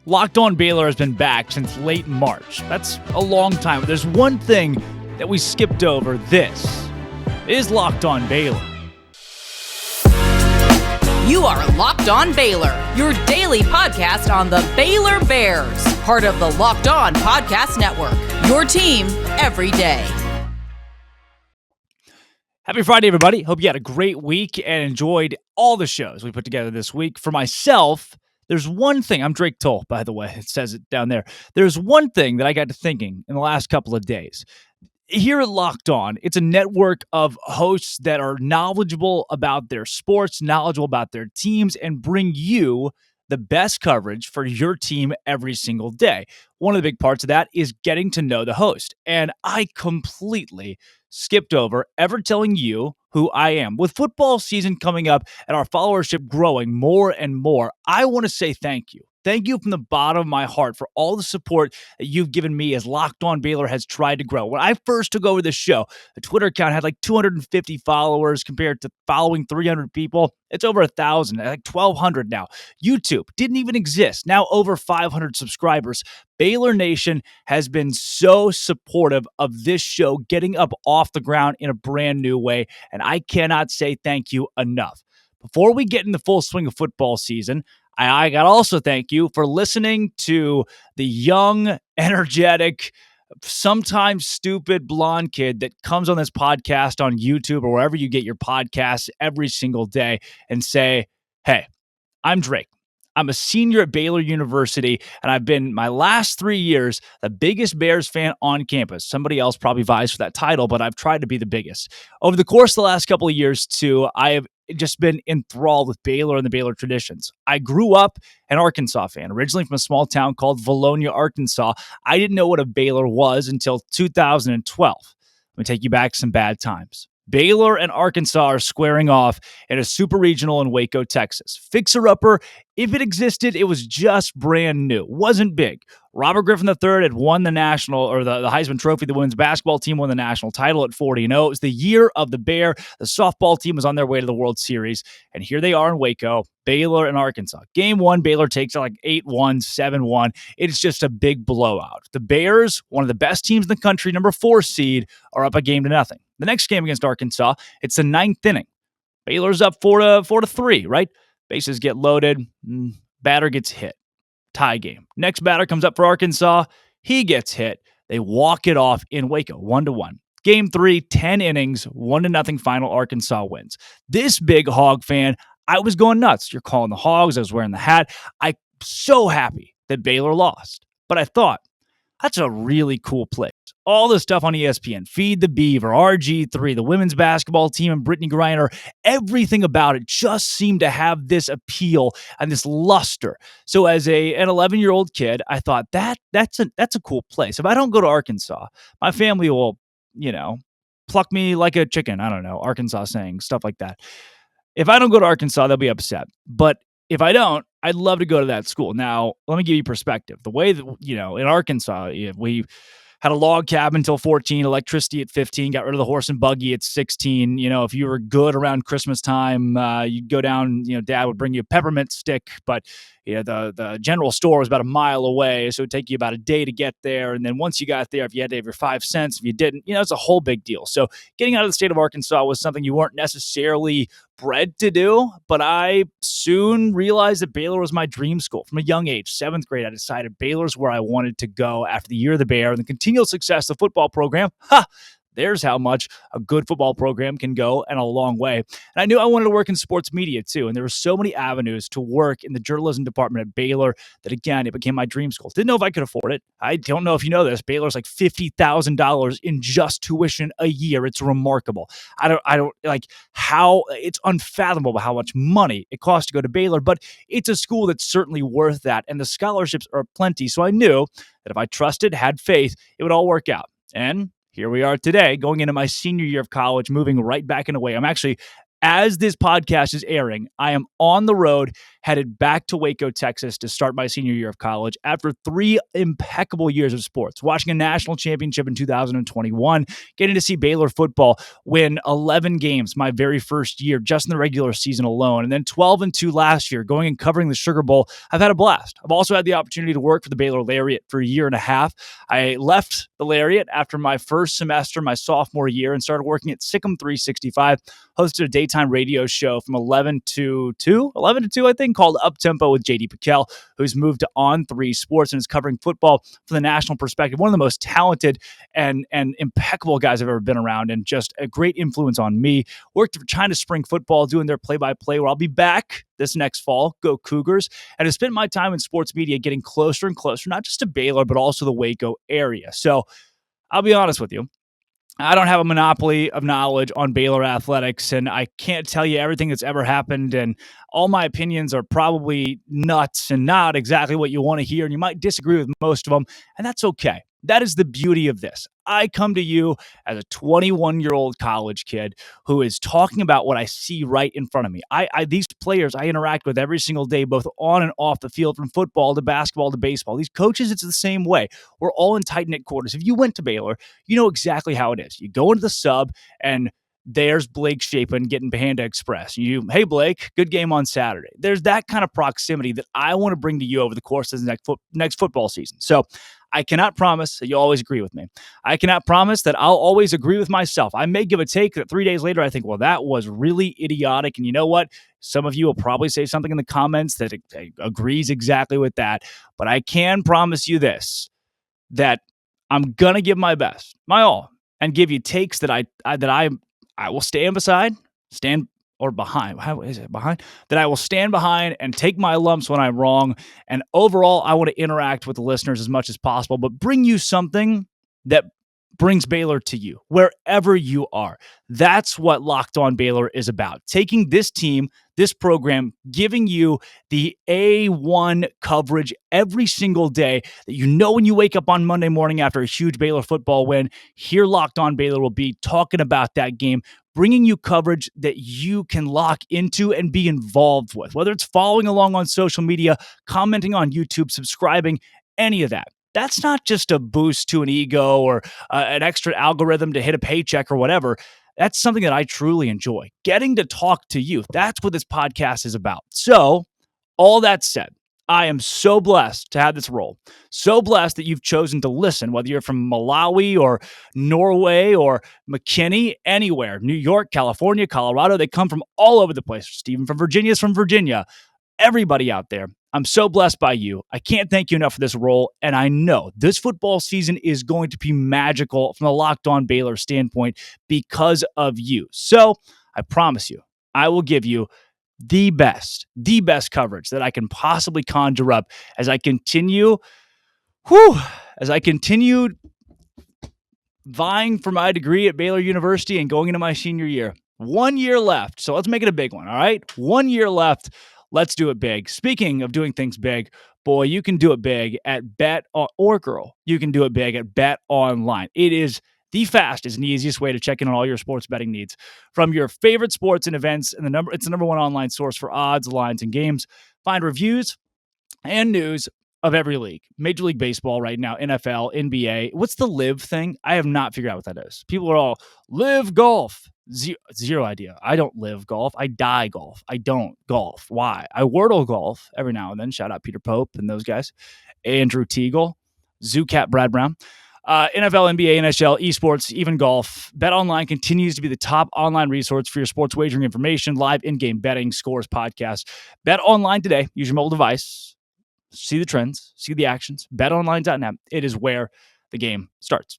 Locked On Baylor has been back since late March. That's a long time. But there's one thing that we skipped over. This is Locked On Baylor. You are Locked On Baylor, your daily podcast on the Baylor Bears, part of the Locked On Podcast Network, your team every day. Happy Friday, everybody. Hope you had a great week and enjoyed all the shows we put together this week. For myself, there's one thing. I'm Drake Toll, by the way. It says it down there. There's one thing that I got to thinking in the last couple of days. Here at Locked On, it's a network of hosts that are knowledgeable about their sports, knowledgeable about their teams, and bring you the best coverage for your team every single day. One of the big parts of that is getting to know the host. And I completely skipped over ever telling you who I am. With football season coming up and our followership growing more and more, I want to say thank you. Thank you from the bottom of my heart for all the support that you've given me as Locked On Baylor has tried to grow. When I first took over the show, the Twitter account had like 250 followers compared to following 300 people. It's over 1,000, like 1,200 now. YouTube didn't even exist. Now over 500 subscribers. Baylor Nation has been so supportive of this show getting up off the ground in a brand new way, and I cannot say thank you enough. Before we get in the full swing of football season, I got also thank you for listening to the young, energetic, sometimes stupid blonde kid that comes on this podcast on YouTube or wherever you get your podcasts every single day and say, hey, I'm Drake. I'm a senior at Baylor University, and I've been, my last 3 years, the biggest Bears fan on campus. Somebody else probably vies for that title, but I've tried to be the biggest. Over the course of the last couple of years, too, I have just been enthralled with Baylor and the Baylor traditions. I grew up an Arkansas fan, originally from a small town called Valonia, Arkansas. I didn't know what a Baylor was until 2012. Let me take you back some bad times. Baylor and Arkansas are squaring off in a super regional in Waco, Texas. Fixer-upper, if it existed, it was just brand new. Wasn't big. Robert Griffin III had won the national, or the Heisman Trophy. The women's basketball team won the national title at 40-0. It was the year of the Bear. The softball team was on their way to the World Series. And here they are in Waco, Baylor and Arkansas. Game one, Baylor takes it like 8-1, 7-1. It's just a big blowout. The Bears, one of the best teams in the country, number 4 seed, are up a game to nothing. The next game against Arkansas, it's the 9th inning. Baylor's up 4-3, right? Bases get loaded. Batter gets hit. Tie game. Next batter comes up for Arkansas. He gets hit. They walk it off in Waco, 1-1. Game 3, 10 innings, 1-0 final. Arkansas wins. This big Hog fan, I was going nuts. You're calling the Hogs. I was wearing the hat. I'm so happy that Baylor lost. But I thought, that's a really cool place. All the stuff on ESPN, Feed the Beaver, RG3, the women's basketball team, and Brittany Griner, everything about it just seemed to have this appeal and this luster. So as an 11-year-old kid, I thought that's a cool place. If I don't go to Arkansas, my family will, pluck me like a chicken. I don't know, Arkansas saying, stuff like that. If I don't go to Arkansas, they'll be upset. But if I don't, I'd love to go to that school. Now, let me give you perspective. The way that, in Arkansas, we had a log cabin until 14, electricity at 15, got rid of the horse and buggy at 16. If you were good around Christmas time, you'd go down, Dad would bring you a peppermint stick, but the general store was about a mile away, so it would take you about a day to get there. And then once you got there, if you had to have your 5 cents, if you didn't, it's a whole big deal. So getting out of the state of Arkansas was something you weren't necessarily bred to do, but I soon realized that Baylor was my dream school. From a young age, 7th grade, I decided Baylor's where I wanted to go after the year of the Bear and the continual success of the football program. There's how much a good football program can go, and a long way. And I knew I wanted to work in sports media too, and there were so many avenues to work in the journalism department at Baylor that, again, it became my dream school. Didn't know if I could afford it. I don't know if you know this. Baylor's like $50,000 in just tuition a year. It's remarkable. I don't like how it's unfathomable how much money it costs to go to Baylor, but it's a school that's certainly worth that, and the scholarships are plenty. So I knew that if I trusted, had faith, it would all work out. And here we are today, going into my senior year of college, moving right back in a way. I'm actually, as this podcast is airing, I am on the road headed back to Waco, Texas to start my senior year of college after 3 impeccable years of sports, watching a national championship in 2021, getting to see Baylor football win 11 games my very first year, just in the regular season alone, and then 12-2 last year, going and covering the Sugar Bowl. I've had a blast. I've also had the opportunity to work for the Baylor Lariat for a year and a half. I left the Lariat after my first semester, my sophomore year, and started working at Sikkim 365, hosted a daytime radio show from 11 to 2, I think, called Up Tempo with JD Piquel, who's moved to On3 Sports and is covering football from the national perspective. One of the most talented and impeccable guys I've ever been around, and just a great influence on me. Worked for China Spring Football doing their play-by-play, where I'll be back this next fall. Go Cougars. And I spent my time in sports media getting closer and closer, not just to Baylor, but also the Waco area. So I'll be honest with you. I don't have a monopoly of knowledge on Baylor athletics, and I can't tell you everything that's ever happened, and all my opinions are probably nuts and not exactly what you want to hear, and you might disagree with most of them, and that's okay. That is the beauty of this. I come to you as a 21-year-old college kid who is talking about what I see right in front of me. These players I interact with every single day, both on and off the field, from football to basketball to baseball. These coaches, it's the same way. We're all in tight-knit quarters. If you went to Baylor, you know exactly how it is. You go into the sub, and there's Blake Shapin getting Panda Express. Hey, Blake, good game on Saturday. There's that kind of proximity that I want to bring to you over the course of the next football season. So I cannot promise that you'll always agree with me. I cannot promise that I'll always agree with myself. I may give a take that 3 days later I think, well, that was really idiotic. And you know what? Some of you will probably say something in the comments that agrees exactly with that. But I can promise you this, that I'm going to give my best, my all, and give you takes that I will behind. How is it? Behind? That I will stand behind and take my lumps when I'm wrong. And overall, I want to interact with the listeners as much as possible, but bring you something that brings Baylor to you, wherever you are. That's what Locked On Baylor is about. Taking this team, this program, giving you the A1 coverage every single day that you know when you wake up on Monday morning after a huge Baylor football win. Here, Locked On Baylor will be talking about that game, bringing you coverage that you can lock into and be involved with, whether it's following along on social media, commenting on YouTube, subscribing, any of that. That's not just a boost to an ego or an extra algorithm to hit a paycheck or whatever. That's something that I truly enjoy. Getting to talk to you. That's what this podcast is about. So, all that said, I am so blessed to have this role. So blessed that you've chosen to listen, whether you're from Malawi or Norway or McKinney, anywhere, New York, California, Colorado. They come from all over the place. Stephen from Virginia is from Virginia. Everybody out there, I'm so blessed by you. I can't thank you enough for this role, and I know this football season is going to be magical from a Locked On Baylor standpoint because of you. So I promise you, I will give you the best coverage that I can possibly conjure up as I continue vying for my degree at Baylor University and going into my senior year. 1 year left, so let's make it a big one, all right? 1 year left. Let's do it big. Speaking of doing things big, boy, you can do it big at you can do it big at BetOnline. It is the fastest and easiest way to check in on all your sports betting needs. From your favorite sports and events, and it's the number one online source for odds, lines, and games. Find reviews and news of every league. Major League Baseball right now, NFL, NBA. What's the live thing? I have not figured out what that is. People are all, live golf. Zero idea. I don't live golf. I die golf. I don't golf. Why? I wordle golf every now and then. Shout out Peter Pope and those guys. Andrew Teagle, Zoocat Brad Brown. NFL, NBA, NHL, esports, even golf. BetOnline continues to be the top online resource for your sports wagering information, live in-game betting, scores, podcasts. BetOnline today. Use your mobile device. See the trends. See the actions. BetOnline.net. It is where the game starts.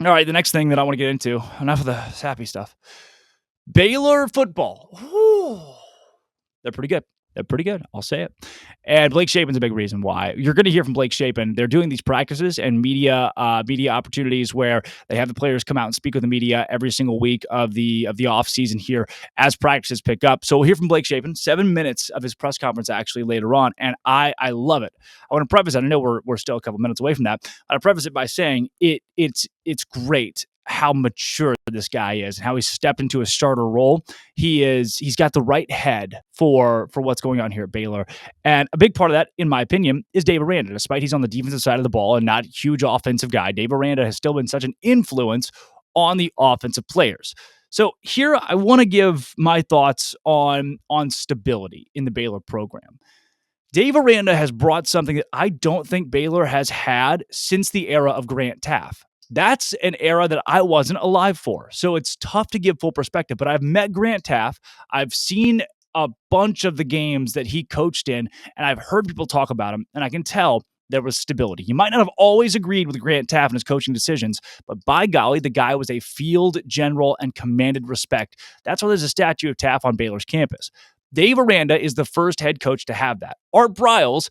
All right, the next thing that I want to get into, enough of the sappy stuff. Baylor football. Whew. They're pretty good. I'll say it. And Blake Shapin's a big reason why. You're going to hear from Blake Shapin. They're doing these practices and media opportunities where they have the players come out and speak with the media every single week of the off season here as practices pick up. So we'll hear from Blake Shapin, 7 minutes of his press conference actually later on, and I love it. I want to preface it. I know we're still a couple minutes away from that. I'll preface it by saying it's great how mature this guy is and how he's stepped into a starter role. He's got the right head for what's going on here at Baylor. And a big part of that, in my opinion, is Dave Aranda. Despite he's on the defensive side of the ball and not a huge offensive guy, Dave Aranda has still been such an influence on the offensive players. So here I want to give my thoughts on stability in the Baylor program. Dave Aranda has brought something that I don't think Baylor has had since the era of Grant Taff. That's an era that I wasn't alive for. So it's tough to give full perspective, but I've met Grant Taff. I've seen a bunch of the games that he coached in, and I've heard people talk about him, and I can tell there was stability. You might not have always agreed with Grant Taff and his coaching decisions, but by golly, the guy was a field general and commanded respect. That's why there's a statue of Taff on Baylor's campus. Dave Aranda is the first head coach to have that. Art Briles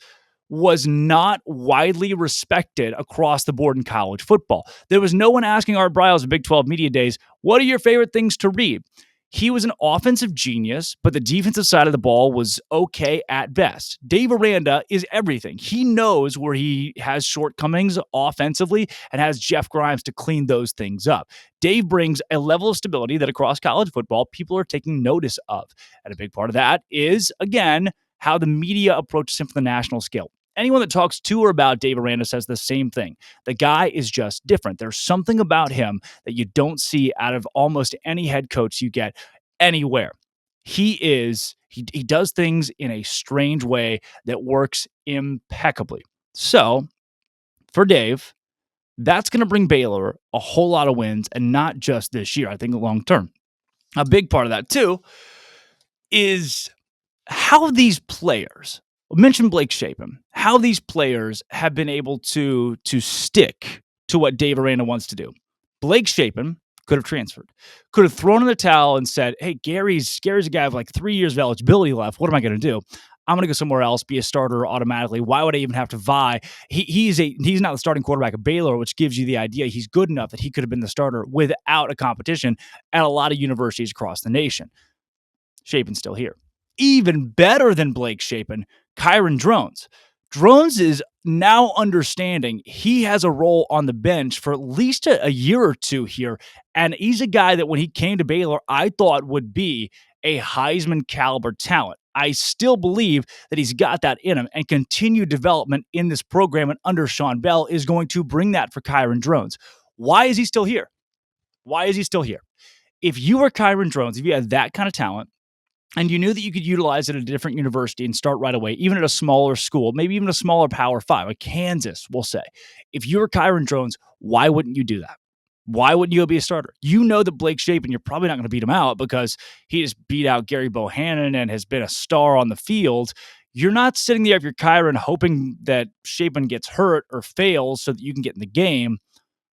was not widely respected across the board in college football. There was no one asking Art Briles at Big 12 Media Days, what are your favorite things to read? He was an offensive genius, but the defensive side of the ball was okay at best. Dave Aranda is everything. He knows where he has shortcomings offensively and has Jeff Grimes to clean those things up. Dave brings a level of stability that across college football, people are taking notice of. And a big part of that is, again, how the media approaches him from the national scale. Anyone that talks to or about Dave Aranda says the same thing. The guy is just different. There's something about him that you don't see out of almost any head coach you get anywhere. He does things in a strange way that works impeccably. So, for Dave, that's going to bring Baylor a whole lot of wins, and not just this year, I think long term. A big part of that, too, is how these players, mention Blake Shapin, how these players have been able to stick to what Dave Aranda wants to do. Blake Shapin could have transferred, could have thrown in the towel and said, hey, Gary's a guy with like 3 years of eligibility left. What am I going to do? I'm going to go somewhere else, be a starter automatically. Why would I even have to vie? He's not the starting quarterback of Baylor, which gives you the idea he's good enough that he could have been the starter without a competition at a lot of universities across the nation. Shapin's still here. Even better than Blake Shapin, Kyron Drones. Drones is now understanding he has a role on the bench for at least a year or two here. And he's a guy that when he came to Baylor, I thought would be a Heisman caliber talent. I still believe that he's got that in him, and continued development in this program and under Sean Bell is going to bring that for Kyron Drones. Why is he still here? If you were Kyron Drones, if you had that kind of talent, and you knew that you could utilize it at a different university and start right away, even at a smaller school, maybe even a smaller Power 5, like Kansas, we'll say. If you were Kyron Drones, why wouldn't you do that? Why wouldn't you go be a starter? You know that Blake Shapin, you're probably not going to beat him out because he just beat out Gary Bohannon and has been a star on the field. You're not sitting there if you're Kyron hoping that Shapin gets hurt or fails so that you can get in the game.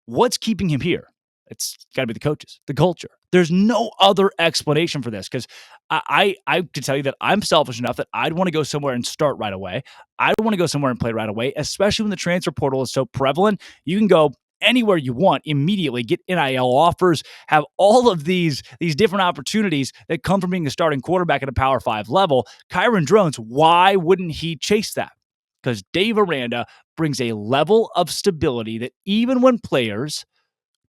What's keeping him here? It's got to be the coaches, the culture. There's no other explanation for this, because I could tell you that I'm selfish enough that I'd want to go somewhere and start right away. I'd want to go somewhere and play right away, especially when the transfer portal is so prevalent. You can go anywhere you want immediately, get NIL offers, have all of these different opportunities that come from being a starting quarterback at a Power 5 level. Kyron Drones, why wouldn't he chase that? Because Dave Aranda brings a level of stability that even when players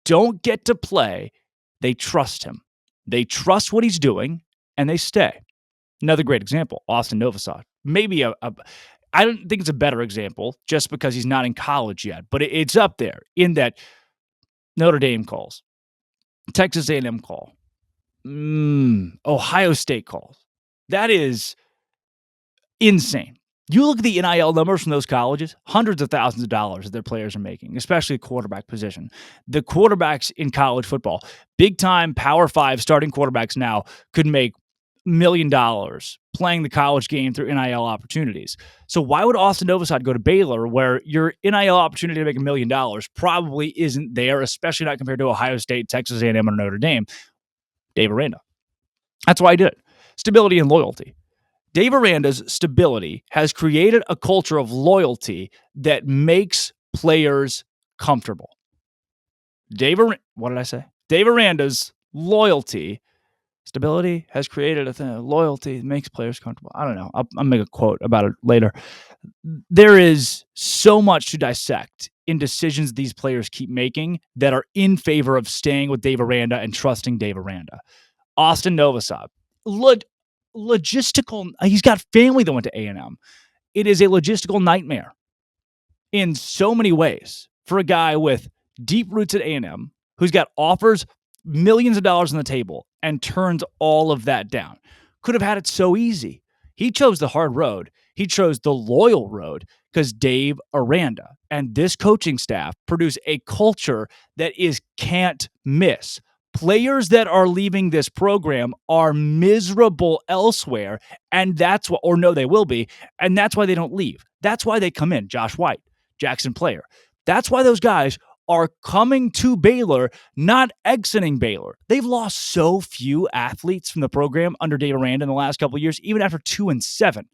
don't get to play, they trust him. They trust what he's doing, and they stay. Another great example, Austin Novosad. Maybe I don't think it's a better example just because he's not in college yet, but it's up there in that Notre Dame calls, Texas A&M call, Ohio State calls. That is insane. You look at the NIL numbers from those colleges, hundreds of thousands of dollars that their players are making, especially quarterback position. The quarterbacks in college football, big-time Power 5 starting quarterbacks now could make $1 million playing the college game through NIL opportunities. So why would Austin Novosad go to Baylor where your NIL opportunity to make $1 million probably isn't there, especially not compared to Ohio State, Texas A&M, or Notre Dame? Dave Aranda. That's why I did it. Stability and loyalty. Dave Aranda's stability has created a culture of loyalty that makes players comfortable. What did I say? Dave Aranda's stability has created a thing. Loyalty makes players comfortable. I don't know. I'll make a quote about it later. There is so much to dissect in decisions these players keep making that are in favor of staying with Dave Aranda and trusting Dave Aranda. Austin Novosad, logistical. He's got family that went to A&M. It is a logistical nightmare in so many ways for a guy with deep roots at A&M who's got offers, millions of dollars on the table, and turns all of that down. Could have had it so easy. He chose the hard road. He chose the loyal road because Dave Aranda and this coaching staff produce a culture that is can't miss. Players that are leaving this program are miserable elsewhere, and that's what, or no, they will be, and that's why they don't leave. That's why they come in. Josh White, Jackson Player. That's why those guys are coming to Baylor, not exiting Baylor. They've lost so few athletes from the program under Dave Aranda in the last couple of years, even after 2-7.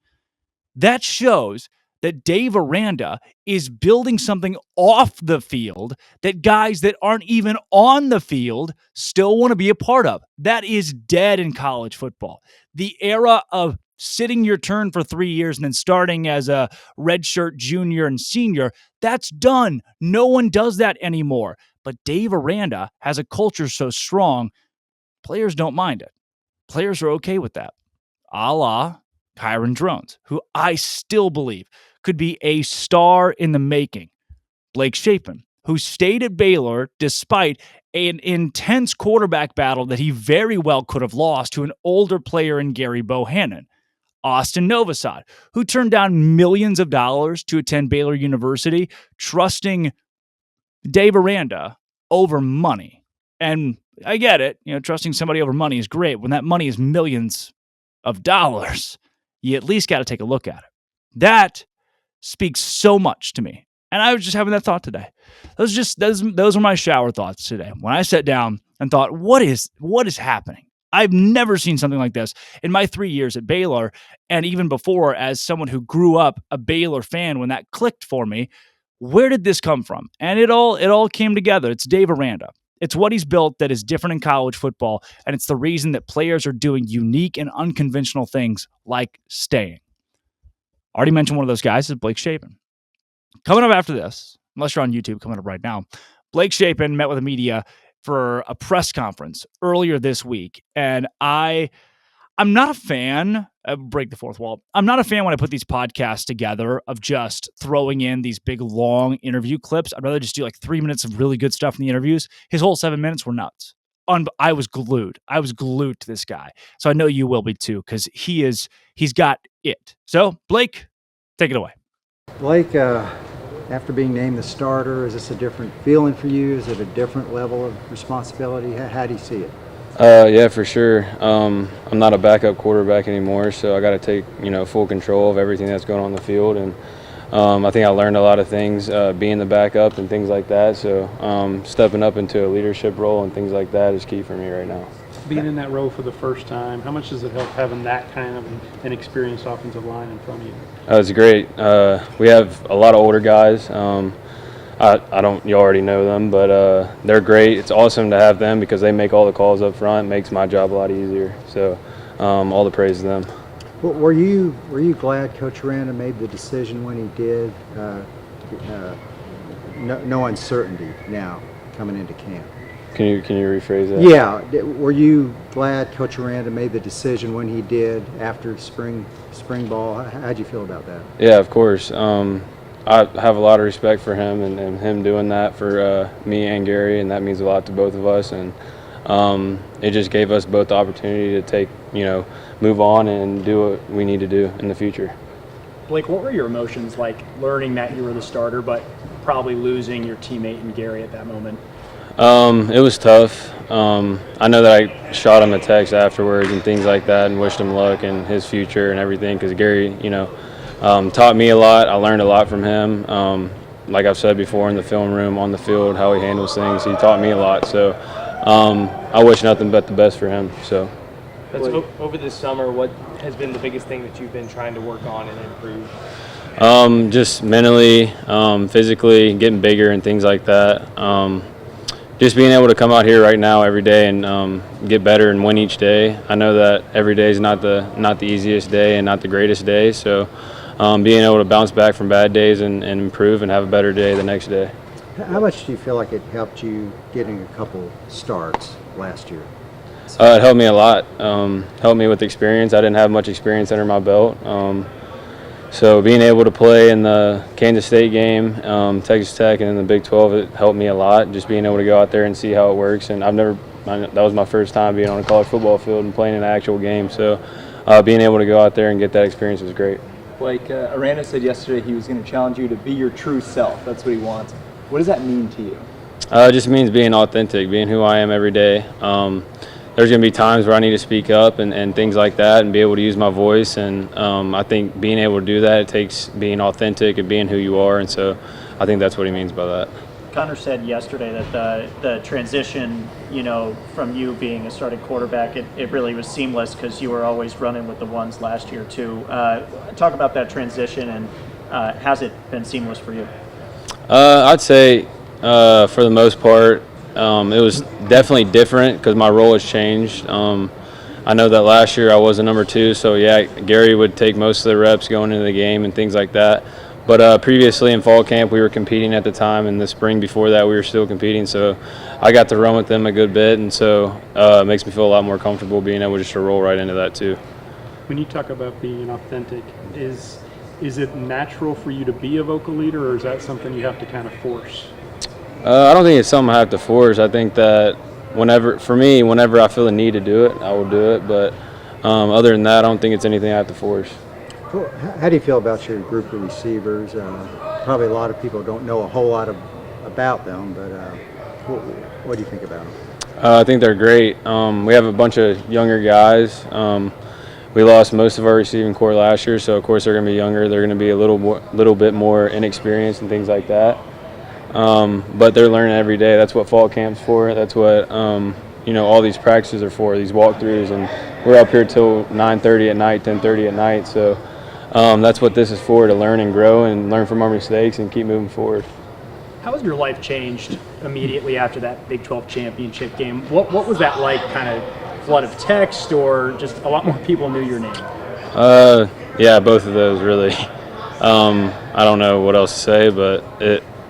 That shows that Dave Aranda is building something off the field that guys that aren't even on the field still want to be a part of. That is dead in college football. The era of sitting your turn for 3 years and then starting as a redshirt junior and senior, that's done. No one does that anymore. But Dave Aranda has a culture so strong, players don't mind it. Players are okay with that. A la Kyron Drones, who I still believe could be a star in the making. Blake Shapin, who stayed at Baylor despite an intense quarterback battle that he very well could have lost to an older player in Gary Bohannon. Austin Novosad, who turned down millions of dollars to attend Baylor University, trusting Dave Aranda over money. And I get it, trusting somebody over money is great. When that money is millions of dollars, you at least got to take a look at it. That speaks so much to me. And I was just having that thought today. Those were my shower thoughts today. When I sat down and thought, what is happening? I've never seen something like this in my 3 years at Baylor, and even before as someone who grew up a Baylor fan when that clicked for me. Where did this come from? And it all came together. It's Dave Aranda. It's what he's built that is different in college football, and it's the reason that players are doing unique and unconventional things like staying. Already mentioned one of those guys is Blake Shapin. Coming up after this, unless you're on YouTube, coming up right now, Blake Shapin met with the media for a press conference earlier this week, and I'm not a fan of break the fourth wall. I'm not a fan when I put these podcasts together of just throwing in these big, long interview clips. I'd rather just do like 3 minutes of really good stuff in the interviews. His whole 7 minutes were nuts. I was glued. I was glued to this guy. So I know you will be too, because he's got it. So, Blake, take it away. Blake, after being named the starter, is this a different feeling for you? Is it a different level of responsibility? How do you see it? Yeah, for sure. I'm not a backup quarterback anymore, so I got to take full control of everything that's going on the field, and I think I learned a lot of things being the backup and things like that. So stepping up into a leadership role and things like that is key for me right now. Being in that role for the first time, how much does it help having that kind of an experienced offensive line in front of you? It's great. We have a lot of older guys. You already know them, but they're great. It's awesome to have them because they make all the calls up front. It makes my job a lot easier. So all the praise to them. Well, were you glad Coach Aranda made the decision when he did? No uncertainty now coming into camp. Can you rephrase that? Yeah. Were you glad Coach Aranda made the decision when he did after spring ball? How'd you feel about that? Yeah, of course. I have a lot of respect for him and him doing that for me and Gary, and that means a lot to both of us. And it just gave us both the opportunity to move on and do what we need to do in the future. Blake, what were your emotions like learning that you were the starter, but probably losing your teammate in Gary at that moment? It was tough. I know that I shot him a text afterwards and things like that and wished him luck in his future and everything because Gary, taught me a lot. I learned a lot from him. Like I've said before, in the film room, on the field, how he handles things, he taught me a lot. So I wish nothing but the best for him. So. Over this summer, what has been the biggest thing that you've been trying to work on and improve? Just mentally, physically, getting bigger and things like that. Just being able to come out here right now every day and get better and win each day. I know that every day is not the easiest day and not the greatest day, so being able to bounce back from bad days and improve and have a better day the next day. How much do you feel like it helped you getting a couple starts last year? It helped me a lot. Helped me with experience. I didn't have much experience under my belt. So being able to play in the Kansas State game, Texas Tech, and in the Big 12, it helped me a lot. Just being able to go out there and see how it works. And that was my first time being on a college football field and playing in an actual game. So being able to go out there and get that experience was great. Blake, Aranda said yesterday he was going to challenge you to be your true self. That's what he wants. What does that mean to you? It just means being authentic, being who I am every day. There's going to be times where I need to speak up and things like that and be able to use my voice. And I think being able to do that, it takes being authentic and being who you are. And so I think that's what he means by that. Connor said yesterday that the transition, from you being a starting quarterback, it really was seamless because you were always running with the ones last year too. Talk about that transition and has it been seamless for you? I'd say for the most part, it was definitely different because my role has changed. I know that last year I was a number 2, so yeah, Gary would take most of the reps going into the game and things like that. But previously in fall camp, we were competing at the time, and the spring before that, we were still competing. So I got to run with them a good bit, and so it makes me feel a lot more comfortable being able just to roll right into that too. When you talk about being authentic, is it natural for you to be a vocal leader, or is that something you have to kind of force? I don't think it's something I have to force. I think that whenever I feel the need to do it, I will do it. But other than that, I don't think it's anything I have to force. Cool. How do you feel about your group of receivers? Probably a lot of people don't know a whole lot about them, but what do you think about them? I think they're great. We have a bunch of younger guys. We lost most of our receiving core last year, so of course they're going to be younger. They're going to be a little bit more inexperienced and things like that. But they're learning every day. That's what fall camp's for. That's what all these practices are for, these walkthroughs. And we're up here till 9:30 at night, 10:30 at night. So that's what this is for, to learn and grow and learn from our mistakes and keep moving forward. How has your life changed immediately after that Big 12 championship game? What was that like, kind of flood of text, or just a lot more people knew your name? Yeah, both of those really. I don't know what else to say, but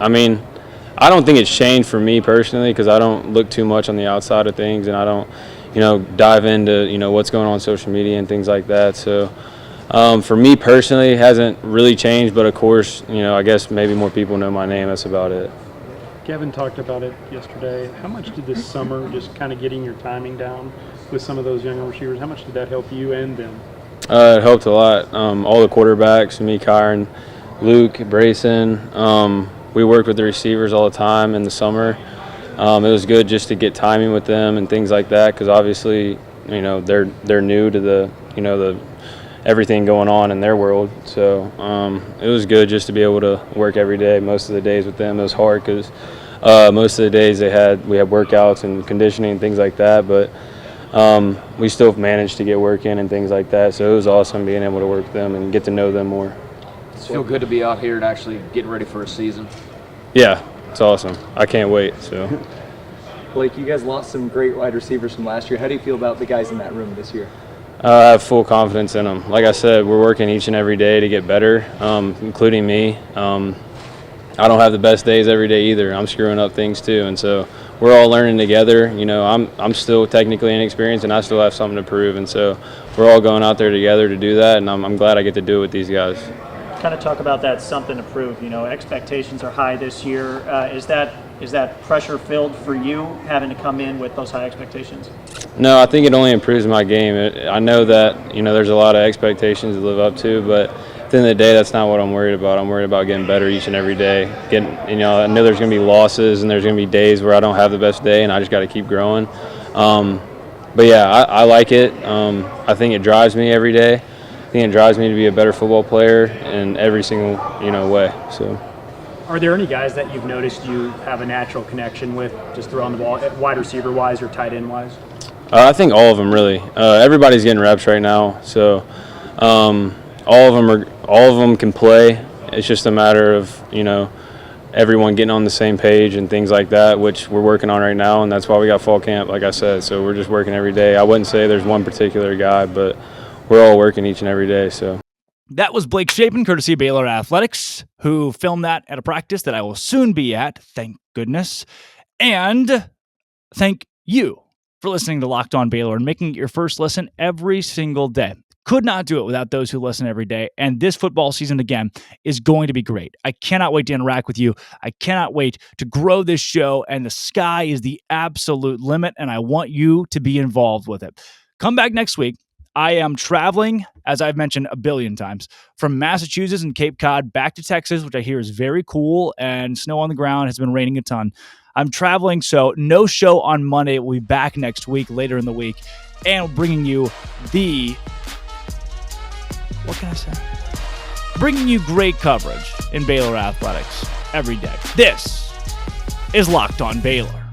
I don't think it's changed for me personally because I don't look too much on the outside of things, and I don't, dive into, what's going on social media and things like that. So for me personally, it hasn't really changed, but of course, I guess maybe more people know my name. That's about it. Kevin talked about it yesterday. How much did this summer, just kind of getting your timing down with some of those younger receivers, how much did that help you and them? It helped a lot. All the quarterbacks, me, Kyron, Luke, Brayson, we worked with the receivers all the time in the summer. It was good just to get timing with them and things like that because obviously, they're new to the everything going on in their world. So it was good just to be able to work every day. Most of the days with them, it was hard because most of the days we had workouts and conditioning and things like that. But we still managed to get work in and things like that. So it was awesome being able to work with them and get to know them more. Does it feel good to be out here and actually getting ready for a season? Yeah, it's awesome. I can't wait. So, Blake, you guys lost some great wide receivers from last year. How do you feel about the guys in that room this year? I have full confidence in them. Like I said, we're working each and every day to get better, including me. I don't have the best days every day either. I'm screwing up things too, and so we're all learning together. I'm still technically inexperienced, and I still have something to prove, and so we're all going out there together to do that, and I'm glad I get to do it with these guys. Kind of talk about that something to prove. Expectations are high this year. Is that pressure filled for you having to come in with those high expectations? No, I think it only improves my game. I know that there's a lot of expectations to live up to, but at the end of the day, that's not what I'm worried about. I'm worried about getting better each and every day. I know there's going to be losses and there's going to be days where I don't have the best day, and I just got to keep growing. But yeah, I like it. I think it drives me every day. I think it drives me to be a better football player in every single way. So. Are there any guys that you've noticed you have a natural connection with, just throwing the ball, wide receiver wise or tight end wise? I think all of them really. Everybody's getting reps right now, so all of them can play. It's just a matter of everyone getting on the same page and things like that, which we're working on right now, and that's why we got fall camp, like I said. So we're just working every day. I wouldn't say there's one particular guy, but we're all working each and every day. So. That was Blake Shapin, courtesy of Baylor Athletics, who filmed that at a practice that I will soon be at, thank goodness. And thank you for listening to Locked On Baylor and making it your first listen every single day. Could not do it without those who listen every day. And this football season, again, is going to be great. I cannot wait to interact with you. I cannot wait to grow this show. And the sky is the absolute limit. And I want you to be involved with it. Come back next week. I am traveling, as I've mentioned a billion times, from Massachusetts and Cape Cod back to Texas, which I hear is very cool, and snow on the ground, has been raining a ton. I'm traveling, so no show on Monday. We'll be back next week, later in the week, and bringing you what can I say? Bringing you great coverage in Baylor athletics every day. This is Locked On Baylor.